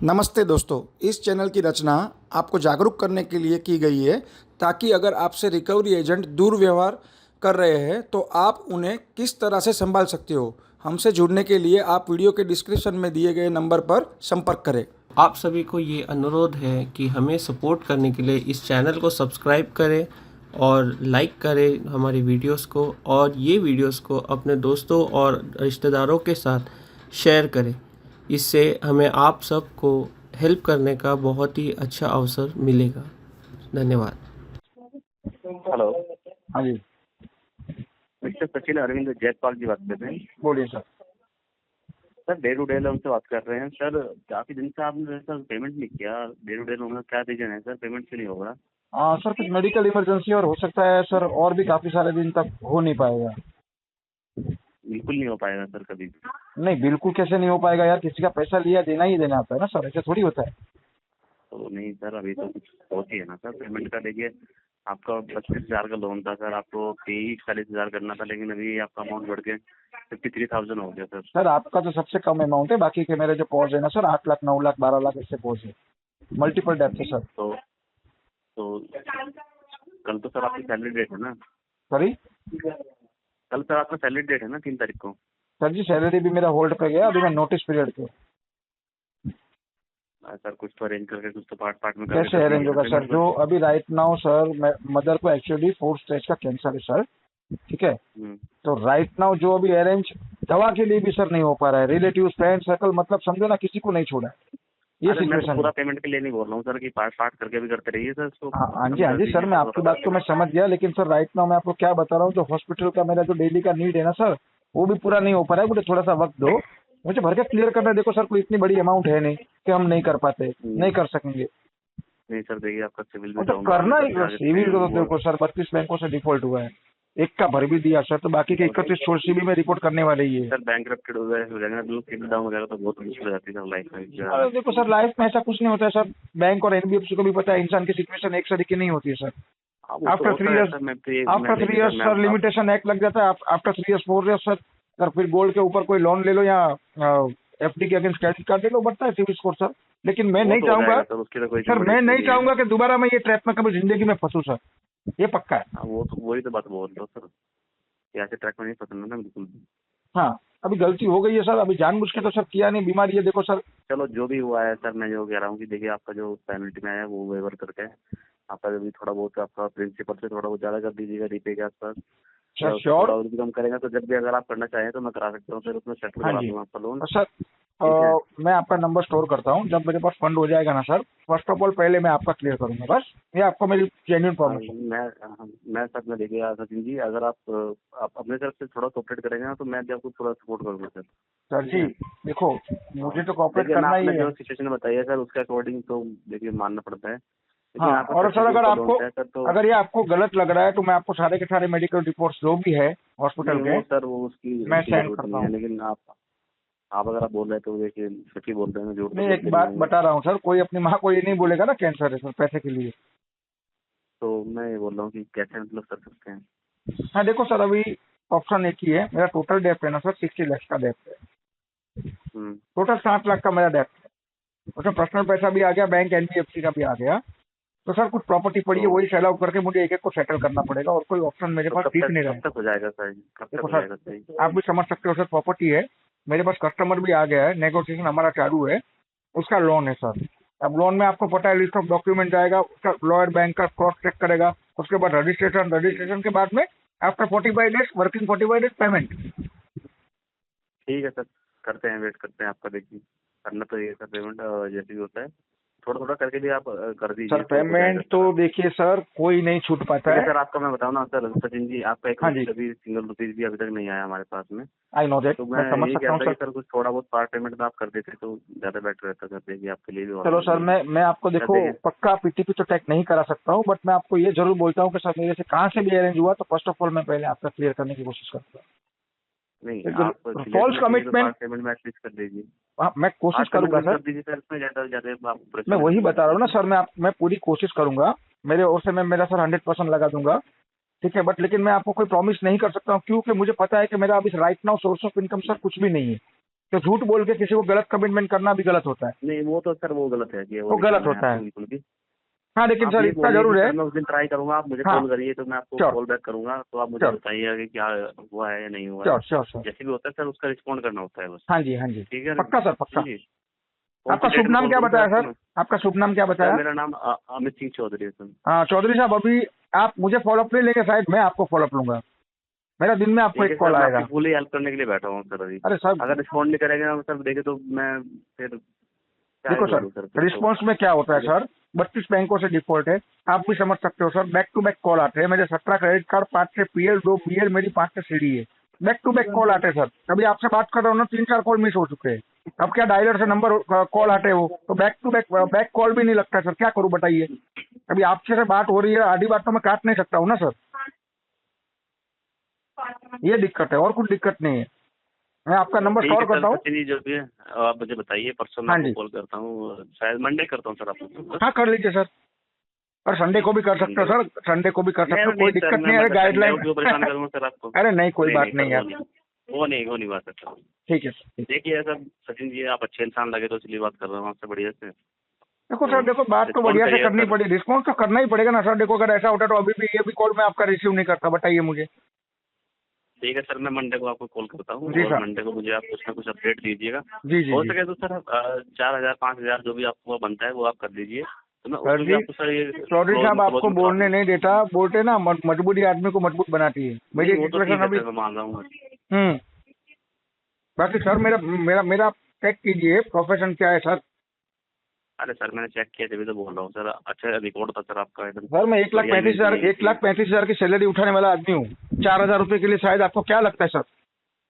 नमस्ते दोस्तों, इस चैनल की रचना आपको जागरूक करने के लिए की गई है ताकि अगर आपसे रिकवरी एजेंट दुर्व्यवहार कर रहे हैं तो आप उन्हें किस तरह से संभाल सकते हो। हमसे जुड़ने के लिए आप वीडियो के डिस्क्रिप्शन में दिए गए नंबर पर संपर्क करें। आप सभी को ये अनुरोध है कि हमें सपोर्ट करने के लिए इस चैनल को सब्सक्राइब करें और लाइक करें हमारी वीडियोस को, और ये वीडियोस को अपने दोस्तों और रिश्तेदारों के साथ शेयर करें। इससे हमें आप सबको हेल्प करने का बहुत ही अच्छा अवसर मिलेगा। धन्यवाद। हेलो। हाँ जी, मिस्टर सचिन अरविंद जयपाल जी बात कर रहे हैं। बोलिए sir. Sir day to day loan से बात कर रहे हैं। सर काफी दिन से आपने सर पेमेंट नहीं किया। डे टू डे लोन का क्या रीजन है सर, पेमेंट क्यों नहीं होगा? सर कुछ मेडिकल इमरजेंसी और हो सकता है सर, और भी काफ़ी सारे दिन तक हो नहीं पाएगा। बिल्कुल नहीं हो पाएगा सर कभी भी। नहीं, बिल्कुल कैसे नहीं हो पाएगा यार, किसी का पैसा लिया देना ही देना आता है ना सर, ऐसे थोड़ी होता है। तो नहीं सर, अभी तो कुछ होती है ना सर पेमेंट का। देखिए आपका 25,000 का लोन था सर, आपको 40,000 करना था, लेकिन अभी आपका अमाउंट बढ़ के 53,000 हो गया सर। सर आपका तो सबसे कम अमाउंट है, बाकी के मेरे जो पॉज है ना सर, 8 लाख 9 लाख 12 लाख इससे पॉज है, मल्टीपल डेप्थ है सर। तो कल तो सर आपकी सैलरी डेट है ना? सॉरी कल सर आपका सैलरी डेट है ना, 3 तारीख को। सर जी, सैलरी भी मेरा होल्ड पे गया, अभी मैं नोटिस पीरियड पे। सर कुछ तो अरेंज करके, कुछ तो पार्ट पार्ट में करके कैसे कर अरेंज दीजिए होगा सर? पेमेंट। जो अभी राइट नाउ सर, मदर को एक्चुअली 4th स्टेज का कैंसर है सर, ठीक है। तो राइट नाउ जो अभी अरेंज दवा के लिए भी सर नहीं हो पा रहा है, रिलेटिव फ्रेंड सर्कल मतलब समझो ना, किसी को नहीं छोड़ा है, ये अरे मैं तो सिचुएशन है। पूरा पेमेंट के लिए नहीं बोल रहा हूँ सर कि पार्ट पार्ट करके भी करते रहिए सर इसको। हाँ हाँ जी, कम हाँ कर जी सर, दीजिए मैं सर आपकी थोड़ा। बात को मैं समझ गया, लेकिन सर राइट नाउ मैं आपको क्या बता रहा हूँ, जो हॉस्पिटल का मेरा जो डेली का नीड है ना सर, वो भी पूरा नहीं हो पा रहा है। मुझे थोड़ा सा वक्त दो, मुझे भर के क्लियर करना है। देखो सर, कोई इतनी बड़ी अमाउंट है नहीं कि हम नहीं कर पाते, नहीं कर सकेंगे। नहीं सर, देखिए आपका सिविल भी वो तो डाउन होगा, नहीं करना तो ही, फिर आगे सिविल को तो वो देखो सर, 32 बैंकों से डिफॉल्ट हुआ है, एक का भर भी दिया सर, तो बाकी के 31 छोड़ सिविल में रिपोर्ट करने वाले ही है। सर बैंक हो जाएगा, बिल्कुल सिविल डाउन हो जाएगा तो बहुत मुश्किल हो जाती है सर लाइफ अरे में। देखो सर, लाइफ में ऐसा कुछ नहीं होता है सर, बैंक और एनबीएफसी को भी पता है, इंसान की सिचुएशन एक तरीके नहीं होती है सर। हाँ वो तो आफ्टर थ्री होता है इयर्स सर। मैं आफ्टर थ्री देखिए सर, इयर्स मैं सर लिमिटेशन एक्ट लग जाता है। After 3 years 4 years sir, sir फिर गोल्ड के ऊपर कोई लोन ले लो या एफडी के अगेंस्ट क्रेडिट कार्ड ले लो, बढ़ता है सिविल स्कोर सर। लेकिन मैं वो नहीं तो हो चाहूंगा जाएगा सर, उसकी तो कोई इतनी सर, बड़ी मैं नहीं स्टोरी है। चाहूंगा कि दोबारा मैं ये ट्रैप में कभी जिंदगी में फंसूं सर, ये पक्का है। हाँ वो तो, वही तो बात बोल रहा हूँ सर, कि ऐसे ट्रैक में नहीं पसंद है ना बिल्कुल भी। हाँ, अभी गलती हो गई है सर, अभी जानबूझ के तो सर किया नहीं, बीमारी है देखो सर। चलो जो भी हुआ है सर, मैं जो कह रहा हूँ कि देखिए आपका जो पेनल्टी में आया है वो वेवर करके आपका जो भी थोड़ा बहुत आपका प्रिंसिपल से थोड़ा बहुत ज़्यादा कर दीजिएगा रीपे के आसपास, या सर उससे थोड़ा श्योर। और भी कम करेंगे तो जब भी अगर आप करना चाहें तो मैं करा सकता हूँ, फिर उसमें सेटल हाँ करा जी, दूंगा आपका लोन। और सर ठीक है। मैं आपका नंबर स्टोर करता हूँ, जब मेरे पास फंड हो जाएगा ना सर, फर्स्ट ऑफ ऑल पहले मैं आपका क्लियर करूंगा, बस ये आपको मेरी जेन्युइन हाँ, प्रॉमिस है। मैं सर, मैं देखिए सचिन जी, अगर आप अपने तरफ से थोड़ा कोऑपरेट करेंगे ना तो मैं भी आपको थोड़ा सपोर्ट करूँगा सर। सर ठीक जी, है। देखो, हाँ मुझे तो कॉपरेट देखिए, मैं करना ही आपने है। जो सिचुएशन बताई है सर उसके अकॉर्डिंग तो देखिए मानना पड़ता है, लेकिन हाँ, आपका और सर 32 अगर का लोन आपको, है सर तो। अगर ये आपको गलत लग रहा है तो मैं आपको सारे के सारे मेडिकल रिपोर्ट्स जो भी है हॉस्पिटल नहीं के, वो सर, वो उसकी मैं उसकी सेंड जरूरत करता नहीं है, हूँ। लेकिन आप अगर आप बोल रहे हैं तो देखिए सच ही बोल रहे हैं, झूठ तो नहीं, एक बोलते नहीं बात होंगे। बता रहा हूँ सर, कोई अपनी माँ को ये नहीं बोलेगा ना कैंसर है सर पैसे के लिए। तो मैं ये बोल रहा हूँ कि कैसे मतलब कर सकते हैं। हाँ देखो सर, अभी ऑप्शन एक ही है, मेरा टोटल डेप्ट है ना सर 60 लाख का डेप्ट है, हम्म। टोटल 7 लाख का मेरा डेप्ट है। उसमें पर्सनल पैसा भी आ गया, बैंक एनबीएफसी का भी आ गया, तो सर कुछ प्रॉपर्टी पड़ी है, तो वही सेल आउट करके मुझे एक एक को सेटल करना पड़ेगा, और कोई ऑप्शन मेरे तो पास दिख नहीं रहा है। कब तक हो जाएगा सर, कब तक देखो हो सर, जाएगा सही? आप भी समझ सकते हो सर, प्रॉपर्टी है, मेरे पास कस्टमर भी आ गया है, नेगोशिएशन हमारा चालू है, उसका लोन है सर। अब लोन में आपको पता है लिस्ट ऑफ डॉक्यूमेंट जाएगा, उसका लॉयर बैंक का क्रॉस चेक करेगा, उसके बाद रजिस्ट्रेशन, रजिस्ट्रेशन के बाद में after 45 days working, 45 days payment. ठीक है सर, करते हैं, वेट करते हैं आपका। देखिए करना तो ये सर पेमेंट जैसे भी होता है, थोड़ा थोड़ा करके भी आप कर सर दीजिए तो हो जाएगा पेमेंट तो सर। देखिए सर, कोई नहीं छूट पाता देखिए है। सर, आपका मैं बताऊँ ना सर सचिन जी, आपका एक हाँ जी, रुपये अभी सिंगल रुपीज भी अभी तक नहीं आया हमारे पास में। आई नो दैट, तो मैं मैं समझ यही कह सकता रहा हूँ था सर। कि सर कुछ थोड़ा बहुत पार्ट पेमेंट तो आप कर देते तो ज़्यादा बेटर रहता सर, देखिए आपके लिए भी और चलो मेरे सर, लिए भी। मैं आपको सर देखो देखिए, पक्का पीटीपी तो टैग नहीं करा सकता हूँ, बट मैं आपको ये जरूर बोलता हूँ कि सर मेरे से कहाँ से भी अरेंज हुआ तो फर्स्ट ऑफ ऑल मैं पहले आपका क्लियर करने की कोशिश करूंगा। नहीं आप लेकिन क्लियर फॉल्स करने के लिए तो कमिटमेंट, पार्ट पेमेंट में एटलीस्ट कर दीजिए। मैं कोशिश पार्ट पेमेंट करूंगा भी सर। कर दीजिए सर, इसमें ज़्यादा ज़्यादा आप मैं परेशान वही नहीं बता होना रहा हूँ ना चाहिए। सर, मैं पूरी कोशिश करूंगा, मेरे ओर से मैं मेरा सर 100% लगा दूंगा, ठीक है। बट लेकिन मैं आपको कोई प्रॉमिस नहीं कर सकता हूँ, क्योंकि मुझे पता है कि मेरा अभी right now source of income sir कुछ भी नहीं है। तो झूठ बोल के किसी को गलत कमिटमेंट करना भी गलत होता है। नहीं वो तो सर वो गलत है कि वो नहीं गलत करना होता है। आपको बिल्कुल भी। हाँ लेकिन आप सर ये इतना बोलिए कि जरूर है। सर मैं उस दिन ट्राई करूंगा, आप मुझे हाँ कॉल करिए तो मैं आपको श्योर कॉल बैक करूंगा, तो आप मुझे श्योर बताइएगा कि क्या हुआ है या नहीं हुआ है। Sure sure sure. जैसे भी होता है सर उसका रिस्पॉन्ड करना होता है बस। हाँ जी हाँ जी, ठीक है ना? पक्का सर पक्का। जी। कौन आपका सी शुभ डेट में नाम कॉल क्या करूँ सर बताया आपको सर? मैं? आपका शुभ नाम क्या सर बताया? मेरा नाम अमित सिंह चौधरी है सर। हाँ चौधरी साहब, अभी आप मुझे फॉलोअप नहीं लेंगे, शायद मैं आपको फॉलोअप लूंगा। मेरा दिन में आपको ठीक है एक सर, कॉल मैं आएगा। आपकी पूरी हेल्प करने के लिए बैठा हूँ सर अभी। अरे सर अगर रिस्पॉन्ड नहीं करेंगे ना सर देखे तो मैं फिर क्या ही देखो सर, बोलूँ सर फिर तो। रिस्पॉन्स में क्या होता है सर, 32 बैंकों से डिफॉल्ट है, आप भी समझ सकते हो sir. Back to back call आते हैं, मेरे 17 क्रेडिट कार्ड, 5 से पीएल, 2 बीएल, मेरी 5 से सीडी है। बैक टू बैक कॉल आते हैं सर। अभी आपसे बात कर रहा हूँ ना, 3-4 कॉल मिस हो चुके हैं। अब क्या डायलर से नंबर कॉल आते हैं, वो तो बैक टू बैक कॉल भी नहीं लगता है सर। क्या करूँ बताइए? अभी आपसे से बात हो रही है, आधी बात तो मैं काट नहीं सकता हूँ ना सर। ये दिक्कत है, और कुछ दिक्कत नहीं है। मैं आपका नंबर ठीक स्टोर है सर, करता हूँ। सचिन जी जो भी है आप मुझे बताइए, परसों मैं हाँ आपको जी कॉल करता हूँ, शायद मंडे करता हूँ सर आपको। हाँ, कर लीजिए सर। और संडे को भी कर सकते हो सर, संडे को भी कर सकते हो, कोई नहीं सर, दिक्कत मैं नहीं है। मतलब संडे गाइडलाइन को क्यों परेशान करूँगा सर आपको? अरे नहीं, कोई बात नहीं नहीं सर, यार। वो नहीं बात है सर। ठीक है सर। देखिए सर सचिन जी, आप अच्छे इंसान लगे तो इसलिए बात कर रहा हूँ आपसे बढ़िया से। देखो सर, देखो बात तो रिस्पॉन्ड बढ़िया से करिएगा करनी सर। पड़ी, रिस्पॉन्स तो करना ही पड़ेगा ना सर। देखो अगर ऐसा होता तो अभी भी ये भी कॉल मैं आपका रिसीव नहीं करता, बताइए मुझे। ठीक है सर, मैं मंडे को आपको कॉल करता हूँ जी और सर। मंडे को मुझे आप कुछ ना कुछ अपडेट दीजिएगा। जी जी हो जी सके तो सर 4,000 5,000 जो भी आपको बनता है वो आप कर दीजिए, तो मैं सर उसमें भी जी, आपको सर ये चौधरी साहब क्लोज आपको में करवा बोलने दूँगा। नहीं देता, बोलते ना मजबूरी आदमी को मजबूत बनाती है। मेरी नहीं वो तो ठीक सिचुएशन है अभी सर, मैं मान रहा हूँ। बाकी सर मेरा मेरा मेरा चेक कीजिए, प्रोफेशन क्या है सर। अरे सर मैंने चेक किया तभी तो बोल रहा हूँ सर, अच्छा रिकॉर्ड था सर आपका एकदम सर मैं 1,35,000 बढ़िया। 1,35,000 की सैलरी उठाने वाला आदमी हूँ। 4,000 रुपए के लिए शायद आपको क्या लगता है सर?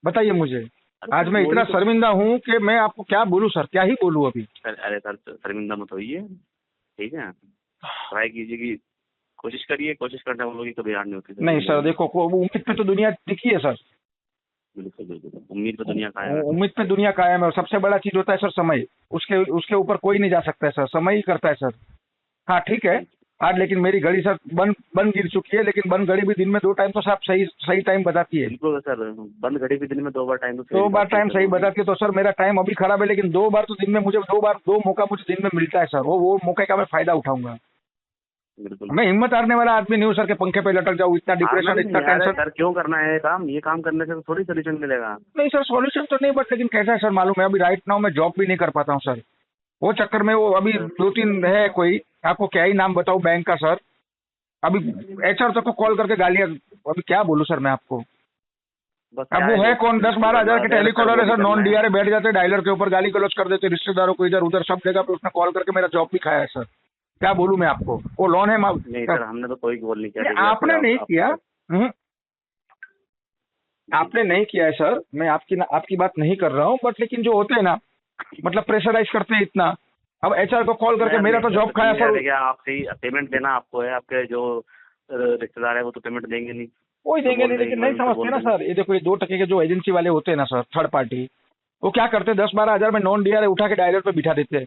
बताइए मुझे। आज मैं इतना शर्मिंदा हूँ कि मैं आपको क्या बोलूँ सर, क्या ही बोलूँ अभी। अरे सर शर्मिंदा मत होइए, ठीक है? ट्राई कीजिए कि कोशिश करने वालों की कभी हार नहीं होती सर नहीं सर जिंदगी में। देखो, उम्मीद पे तो दुनिया टिकी है सर। बिल्कुल बिल्कुल, उम्मीद पे दुनिया कायम है। उम्मीद पे दुनिया कायम है। और सबसे बड़ा चीज होता है सर समय। उसके उसके ऊपर कोई नहीं जा सकता है सर, समय ही करता है सर। हाँ ठीक है, आज लेकिन मेरी घड़ी सर बन गिर चुकी है, लेकिन बंद घड़ी भी दिन में 2 टाइम तो साहब सही सही टाइम बताती है। बिल्कुल सर, बंद घड़ी भी दिन में 2 बार टाइम तो सही 2 बार बात है टाइम सर सही वो भी। बताती है। तो सर मेरा टाइम अभी खराब है, लेकिन 2 बार तो दिन में मुझे 2 मौका मुझे दिन में मिलता है सर। वो मौके का मैं फायदा उठाऊंगा। बिल्कुल मैं हिम्मत हारने वाला आदमी नहीं हूँ सर, के पंखे पे लटक जाऊँ। इतना हारना डिप्रेशन, भी इतना नहीं यार टेंशन। सर, क्यों करना है ये काम करने से तो थोड़ी सोल्यूशन मिलेगा। नहीं सर, सॉल्यूशन तो नहीं, बट लेकिन कैसा है सर मालूम है, अभी राइट नाउ मैं जॉब भी नहीं कर पाता हूँ सर। वो चक्कर में वो अभी 2-3 है कोई, आपको क्या ही नाम बताऊँ बैंक का सर। अभी एचआर तक को कॉल करके गालियां, अभी क्या बोलूं सर मैं आपको। बस अब क्या वो है कौन, इसको 10-12 करना हजार के है सर, टेलीकॉलर वो है भी सर, करना नॉन है। डीआरए बैठ जाते, डायलर के ऊपर गाली गलौज कर देते, रिश्तेदारों को इधर उधर सब जगह पे उसने कॉल करके मेरा जॉब भी खाया है सर। क्या बोलूं मैं आपको, वो लोन है नहीं सर, हमने तो कोई कॉल नहीं किया। देखिए आपने नहीं किया। हम्म, आपने नहीं किया है सर, मैं आपकी बात नहीं कर रहा हूँ, बट लेकिन जो होते हैं ना, मतलब प्रेशराइज करते हैं इतना। अब एचआर को कॉल करके मेरा तो जॉब खाया सर। देखिए आपसे पेमेंट देना आपको है, आपके जो रिश्तेदार है वो तो पेमेंट देंगे नहीं, कोई तो देंगे बोल नहीं, लेकिन देंगे नहीं उनसे समझते बोल ना देंगे। सर। ये देखो, ये 2 टके के जो एजेंसी वाले होते हैं ना सर, थर्ड पार्टी, वो क्या करते हैं, 10-12 हजार में नॉन डीआरए उठा के डायलर पे बिठा देते हैं।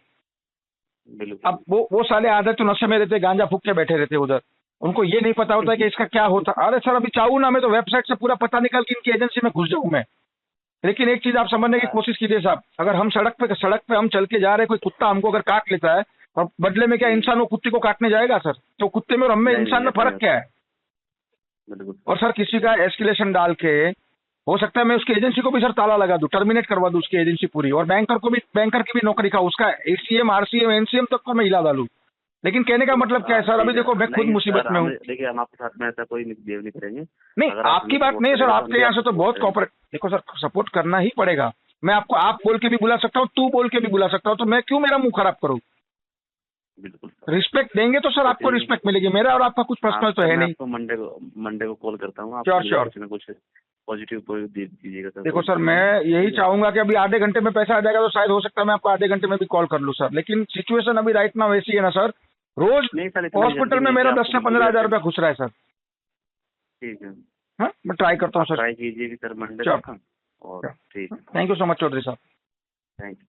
बिल्कुल अब वो साले आदत तो नशे में रहते, गांजा फूक के बैठे रहते उधर। उनको ये नहीं पता होता है कि इसका क्या होता। अरे सर अभी चाहूँ ना मैं तो वेबसाइट से पूरा पता निकाल के इनकी एजेंसी में घुस जाऊँ मैं। लेकिन एक चीज आप समझने की कोशिश कीजिए साहब, अगर हम सड़क पे हम चल के जा रहे हैं, कोई कुत्ता हमको अगर काट लेता है, और बदले में क्या इंसान वो कुत्ते को काटने जाएगा सर? तो कुत्ते में और हम में, नहीं, इंसान में ऐसा फर्क नहीं क्या है? बिल्कुल। और सर किसी का एस्केलेशन डाल के, हो सकता है मैं उसकी एजेंसी को भी सर ताला लगा दूं, टर्मिनेट करवा दूं उसकी एजेंसी पूरी, और बैंकर की भी नौकरी खाऊं, उसका एसीएम आरसीएम एनसीएम तक को मैं हिला डालूं। लेकिन कहने का मतलब क्या है सर, अभी देखो मैं खुद नहीं मुसीबत सर, में हूँ। देखिए हम आपके साथ में ऐसा कोई मिसबिहेव नहीं करेंगे। नहीं अगर आप आपकी हमें बात सपोर्ट नहीं है सर, करेंगे तो हम आपके भी यहाँ से आपको तो सपोर्ट बहुत करेंगे। कॉपरेट। देखो सर, सपोर्ट करना ही पड़ेगा। मैं आपको आप बोल के भी बुला सकता हूँ, तू बोल के भी बुला सकता हूँ, तो मैं क्यों मेरा मुंह खराब करूँ? बिल्कुल। रिस्पेक्ट देंगे तो सर आपको रिस्पेक्ट मिलेगी, मेरा और आपका कुछ पर्सनल तो है मैं नहीं। आपको मंडे को कॉल करता हूँ, आप श्योर मुझे श्योर। कुछ ना कुछ पॉजिटिव दीजिएगा सर। देखो सर, मैं यही चाहूंगा कि अभी आधे घंटे में पैसा आ जाएगा तो शायद हो सकता है मैं आपको आधे घंटे में भी कॉल कर लूँ सर। लेकिन सिचुएशन अभी राइट नाउ ऐसी है ना सर, रोज नहीं सर, इतनी हॉस्पिटल जल्दी में नहीं मेरा कि 10 से आपको 15 हजार बिल्कुल रुपया घुस रहा है सर। ठीक है, हाँ मैं ट्राई करता हूँ आप सर। ट्राई कीजिए कि सर मंडे श्योर तक। और ठीक है, thank you so much Chaudhary साहब। Thank you.